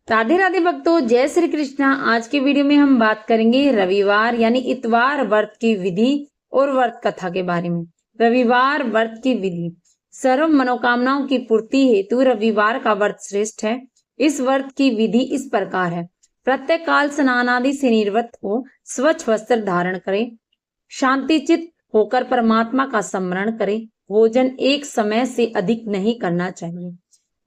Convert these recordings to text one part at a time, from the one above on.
राधे राधे भक्तों, जय श्री कृष्णा। आज के वीडियो में हम बात करेंगे रविवार यानी इतवार व्रत की विधि और व्रत कथा के बारे में। रविवार व्रत की विधि। सर्व मनोकामनाओं की पूर्ति हेतु रविवार का व्रत श्रेष्ठ है। इस व्रत की विधि इस प्रकार है। प्रत्येक काल स्नान आदि से निर्वृत्त हो स्वच्छ वस्त्र धारण करें, शांतिचित होकर परमात्मा का स्मरण करें। भोजन एक समय से अधिक नहीं करना चाहिए।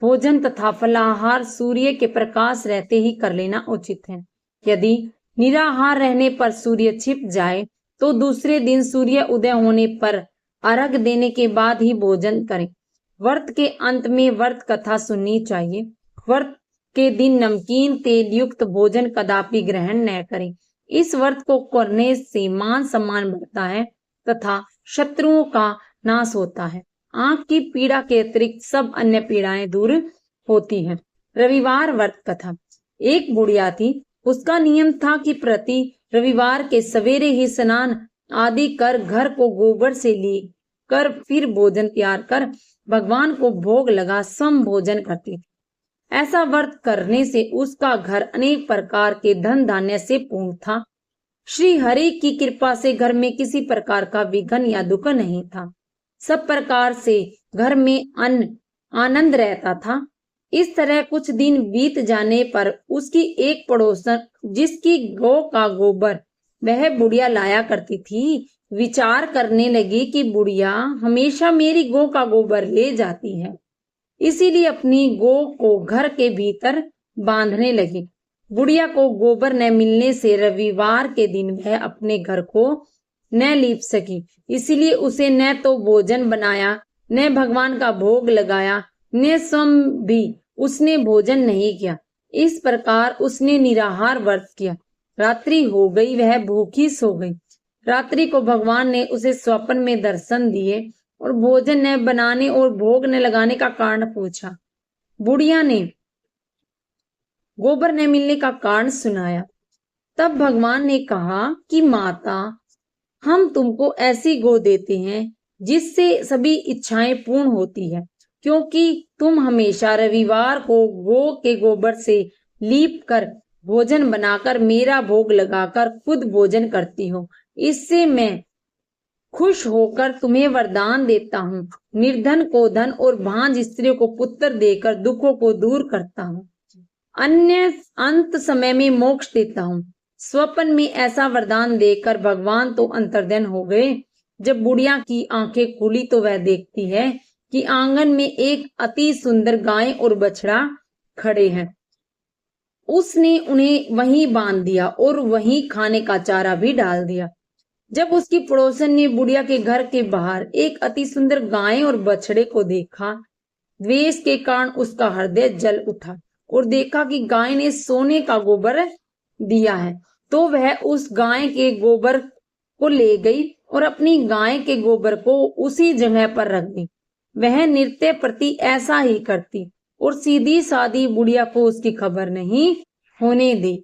भोजन तथा फलाहार सूर्य के प्रकाश रहते ही कर लेना उचित है। यदि निराहार रहने पर सूर्य छिप जाए तो दूसरे दिन सूर्य उदय होने पर अर्घ देने के बाद ही भोजन करें। व्रत के अंत में व्रत कथा सुननी चाहिए। व्रत के दिन नमकीन तेल युक्त भोजन कदापि ग्रहण न करें। इस व्रत को करने से मान सम्मान बढ़ता है तथा शत्रुओं का नाश होता है। आंख की पीड़ा के अतिरिक्त सब अन्य पीड़ाएं दूर होती हैं। रविवार व्रत कथा। एक बुढ़िया थी। उसका नियम था कि प्रति रविवार के सवेरे ही स्नान आदि कर घर को गोबर से ली कर फिर भोजन तैयार कर भगवान को भोग लगा सम भोजन करती थी। ऐसा व्रत करने से उसका घर अनेक प्रकार के धन धान्य से पूर्ण था। श्री हरि की कृपा से घर में किसी प्रकार का विघ्न या दुख नहीं था। सब प्रकार से घर में आनंद रहता था। इस तरह कुछ दिन बीत जाने पर उसकी एक पड़ोसन जिसकी गौ का गोबर वह बुढ़िया लाया करती थी, विचार करने लगी कि बुढ़िया हमेशा मेरी गौ का गोबर ले जाती है, इसीलिए अपनी गौ को घर के भीतर बांधने लगी। बुढ़िया को गोबर न मिलने से रविवार के दिन वह अपने घर को न लीप सकी, इसीलिए उसे न तो भोजन बनाया, न भगवान का भोग लगाया, न स्वयं भी उसने भोजन नहीं किया। इस प्रकार उसने निराहार व्रत किया। रात्रि हो गई, वह भूखी सो गई। रात्रि को भगवान ने उसे स्वप्न में दर्शन दिए और भोजन न बनाने और भोग न लगाने का कारण पूछा। बुढ़िया ने गोबर न मिलने का कारण सुनाया। तब भगवान ने कहा कि माता, हम तुमको ऐसी गौ देते हैं जिससे सभी इच्छाएं पूर्ण होती है, क्योंकि तुम हमेशा रविवार को गौ के गोबर से लीप कर भोजन बनाकर मेरा भोग लगाकर खुद भोजन करती हो। इससे मैं खुश होकर तुम्हें वरदान देता हूँ। निर्धन को धन और भांज स्त्रियों को पुत्र देकर दुखों को दूर करता हूँ। अन्य अंत समय में मोक्ष देता हूँ। स्वप्न में ऐसा वरदान देकर भगवान तो अंतर्ध्यान हो गए। जब बुढ़िया की आंखें खुली तो वह देखती है कि आंगन में एक अति सुंदर गाय और बछड़ा खड़े हैं। उसने उन्हें वहीं बांध दिया और वहीं खाने का चारा भी डाल दिया। जब उसकी पड़ोसन ने बुढ़िया के घर के बाहर एक अति सुंदर गाय और बछड़े को देखा, द्वेष के कारण उसका हृदय जल उठा और देखा कि गाय ने सोने का गोबर दिया है, तो वह उस गाय के गोबर को ले गई और अपनी गाय के गोबर को उसी जगह पर रख दी। वह नित्य प्रति ऐसा ही करती और सीधी सादी बुढ़िया को उसकी खबर नहीं होने दी।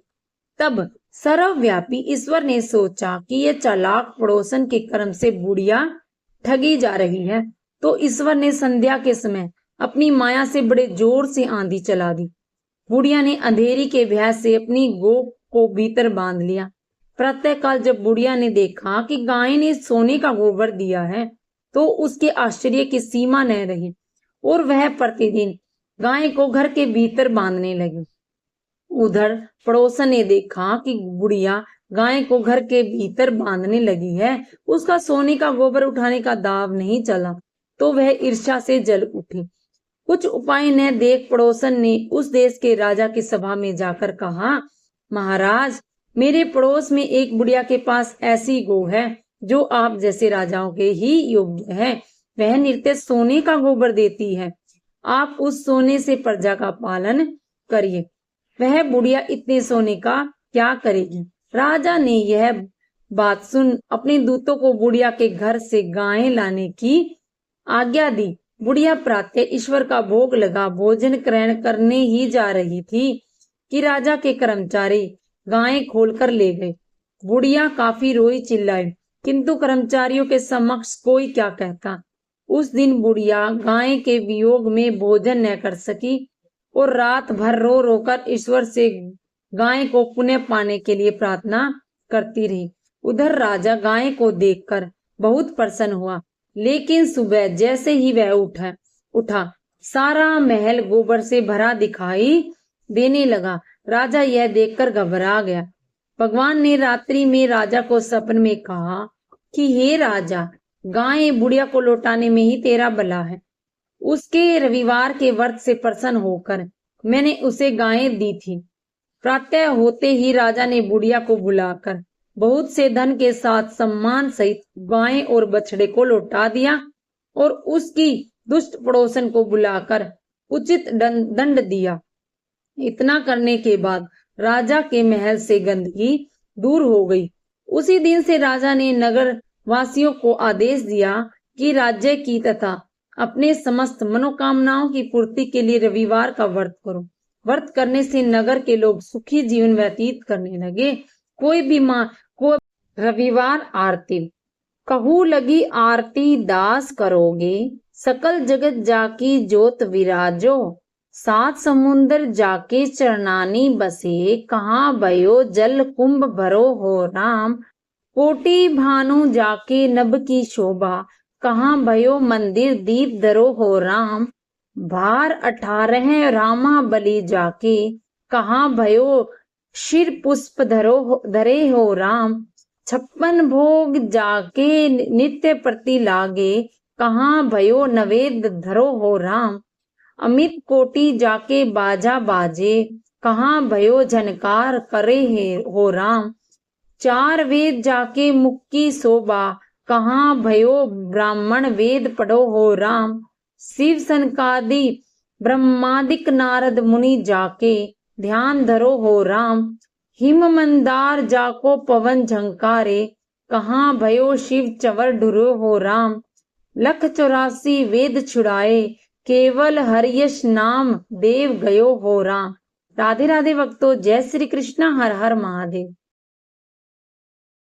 तब सर्वव्यापी ईश्वर ने सोचा कि यह चालाक पड़ोसन के कर्म से बुढ़िया ठगी जा रही है, तो ईश्वर ने संध्या के समय अपनी माया से बड़े जोर से आंधी चला दी। बुढ़िया ने अंधेरी के भय से अपनी गौ को भीतर बांध लिया। प्रातःकाल जब बुढ़िया ने देखा कि गाय ने सोने का गोबर दिया है, तो उसके आश्चर्य की सीमा न रही और वह प्रतिदिन गाय को घर के भीतर बांधने लगी। उधर पड़ोसन ने देखा कि बुढ़िया गाय को घर के भीतर बांधने लगी है, उसका सोने का गोबर उठाने का दाव नहीं चला, तो वह ईर्ष्या से जल उठी। कुछ उपाय न देख पड़ोसन ने उस देश के राजा की सभा में जाकर कहा, महाराज, मेरे पड़ोस में एक बुढ़िया के पास ऐसी गौ है जो आप जैसे राजाओं के ही योग्य है। वह नित्य सोने का गोबर देती है। आप उस सोने से प्रजा का पालन करिए। वह बुढ़िया इतने सोने का क्या करेगी? राजा ने यह बात सुन अपने दूतों को बुढ़िया के घर से गायें लाने की आज्ञा दी। बुढ़िया प्रातः ईश्वर का भोग लगा भोजन ग्रहण करने ही जा रही थी कि राजा के कर्मचारी गायें खोलकर ले गए। बुढ़िया काफी रोई चिल्लाई, किंतु कर्मचारियों के समक्ष कोई क्या कहता। उस दिन बुढ़िया गाय के वियोग में भोजन न कर सकी और रात भर रो रो कर ईश्वर से गाय को पुण्य पाने के लिए प्रार्थना करती रही। उधर राजा गाय को देखकर बहुत प्रसन्न हुआ, लेकिन सुबह जैसे ही वह उठा सारा महल गोबर से भरा दिखाई देने लगा। राजा यह देखकर घबरा गया। भगवान ने रात्रि में राजा को सपने में कहा कि हे राजा, गाय बुढ़िया को लौटाने में ही तेरा भला है। उसके रविवार के व्रत से प्रसन्न होकर मैंने उसे गाय दी थी। प्रातः होते ही राजा ने बुढ़िया को बुलाकर बहुत से धन के साथ सम्मान सहित गाय और बछड़े को लौटा दिया और उसकी दुष्ट पड़ोसन को बुलाकर उचित दंड दिया। इतना करने के बाद राजा के महल से गंदगी दूर हो गई। उसी दिन से राजा ने नगर वासियों को आदेश दिया कि राज्य की तथा अपने समस्त मनोकामनाओं की पूर्ति के लिए रविवार का व्रत करो। व्रत करने से नगर के लोग सुखी जीवन व्यतीत करने लगे। को रविवार आरती कहू लगी आरती दास करोगे, सकल जगत जाकी जोत विराजो, सात समुंदर जाके चरनानी बसे, कहाँ भयो जल कुंभ भरो हो राम, कोटि भानु जाके नभ की शोभा, कहाँ भयो मंदिर दीप धरो हो राम, भार 18 रामा बलि जाके, कहाँ भयो शिर पुष्प धरे हो राम, 56 भोग जाके नित्य प्रति लागे, कहाँ भयो नवेद धरो हो राम, अमित कोटि जाके बाजा बाजे, कहाँ भयो झनकार करे हो राम, 4 वेद जाके मुख की शोभा, कहाँ भयो ब्राह्मण वेद पढ़ो हो राम, शिव सनकादि ब्रह्मादिक नारद मुनि जाके ध्यान धरो हो राम, हिम मंदार जाको पवन झंकारे, कहाँ भयो शिव चवर ढुरो हो राम, 184 वेद छुड़ाए, केवल हरियश नाम देव गयो हो राम। राधे राधे भक्तों, जय श्री कृष्णा, हर हर महादेव।